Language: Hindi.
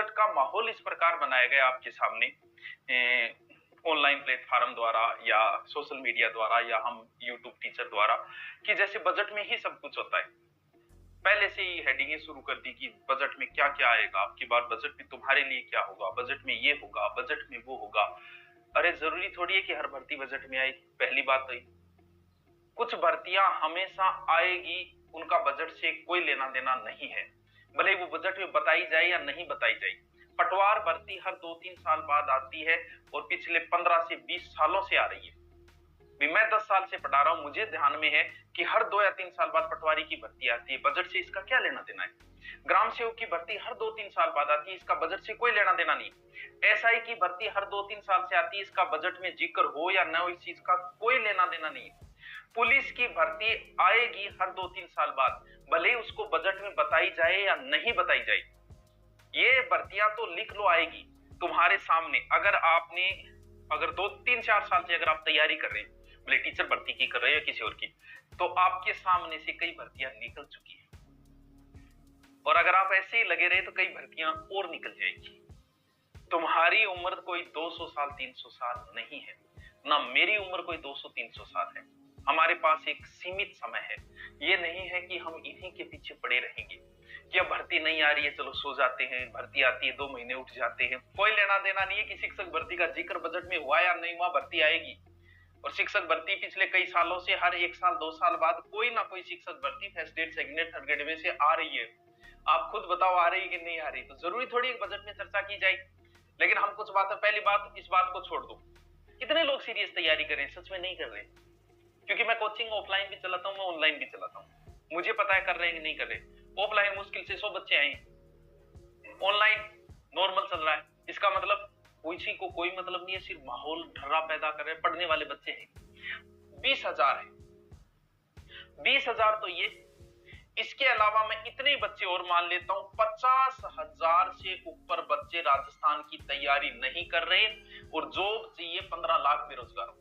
बजट का माहौल इस प्रकार बनाया गया आपके सामने ऑनलाइन प्लेटफॉर्म द्वारा या सोशल मीडिया द्वारा या हम यूट्यूब टीचर द्वारा कि जैसे बजट में ही सब कुछ होता है। पहले से ही हेडिंगें शुरू कर दी कि बजट में क्या क्या आएगा, आपकी बार बजट में तुम्हारे लिए क्या होगा, बजट में ये होगा, बजट में वो होगा। अरे जरूरी थोड़ी है कि हर भर्ती बजट में आएगी। पहली बात तो कुछ भर्तियां हमेशा आएगी, उनका बजट से कोई लेना देना नहीं है, भले वो बजट में बताई जाए या नहीं बताई जाए। पटवार भर्ती हर 2-3 साल बाद आती है और पिछले 15 से 20 सालों से आ रही है। मैं 10 साल से पढ़ा रहा हूं, मुझे ध्यान में है कि हर 2 या 3 साल बाद पटवारी की भर्ती आती है। बजट से इसका क्या लेना देना है। ग्राम सेवक की भर्ती हर 2-3 साल बाद आती है, इसका बजट से कोई लेना देना नहीं। एसआई की भर्ती हर 2-3 साल से आती है, इसका बजट में जिक्र हो या न हो इस चीज का कोई लेना देना नहीं है। पुलिस की भर्ती आएगी हर 2-3 साल बाद, भले ही उसको बजट में बताई जाए या नहीं बताई जाए। ये भर्तियां तो लिख लो आएगी तुम्हारे सामने। अगर 2-3-4 साल से अगर आप तैयारी कर रहे हैं, भले टीचर भर्ती की कर रहे हैं या किसी और की, तो आपके सामने से कई भर्तियां निकल चुकी है। और अगर आप ऐसे ही लगे रहे तो कई भर्तियां और निकल जाएगी। तुम्हारी उम्र कोई 200 साल 300 साल नहीं है, ना मेरी उम्र कोई 200-300 साल है। हमारे पास एक सीमित समय है। ये नहीं है कि हम इन्हीं के पीछे पड़े रहेंगे कि अब भर्ती नहीं आ रही है चलो सो जाते हैं, भर्ती आती है 2 महीने उठ जाते हैं। कोई लेना देना नहीं है कि शिक्षक भर्ती का जिक्र बजट में हुआ या नहीं हुआ, भर्ती आएगी। और शिक्षक भर्ती पिछले कई सालों से हर 1 साल 2 साल बाद कोई ना कोई शिक्षक भर्ती first grade second grade third grade में से आ रही है। आप खुद बताओ आ रही है कि नहीं आ रही। तो जरूरी थोड़ी एक बजट में चर्चा की जाए। लेकिन हम कुछ बात, पहली बात इस बात को छोड़ दो, कितने लोग सीरियस तैयारी कर रहे हैं? सच में नहीं कर रहे। क्योंकि मैं कोचिंग ऑफलाइन भी चलाता हूं, मैं ऑनलाइन भी चलाता हूं, मुझे पता है कर रहे हैं कि नहीं कर रहे। ऑफलाइन मुश्किल से 100 बच्चे आए, ऑनलाइन नॉर्मल चल रहा है। इसका मतलब किसी को कोई मतलब नहीं है, सिर्फ माहौल ढर्रा पैदा कर रहे हैं। पढ़ने वाले बच्चे हैं 20,000 है, 20,000 तो ये। इसके अलावा मैं इतने बच्चे और मान लेता हूं 50,000 से ऊपर बच्चे राजस्थान की तैयारी नहीं कर रहे और जॉब चाहिए 15 लाख बेरोजगार।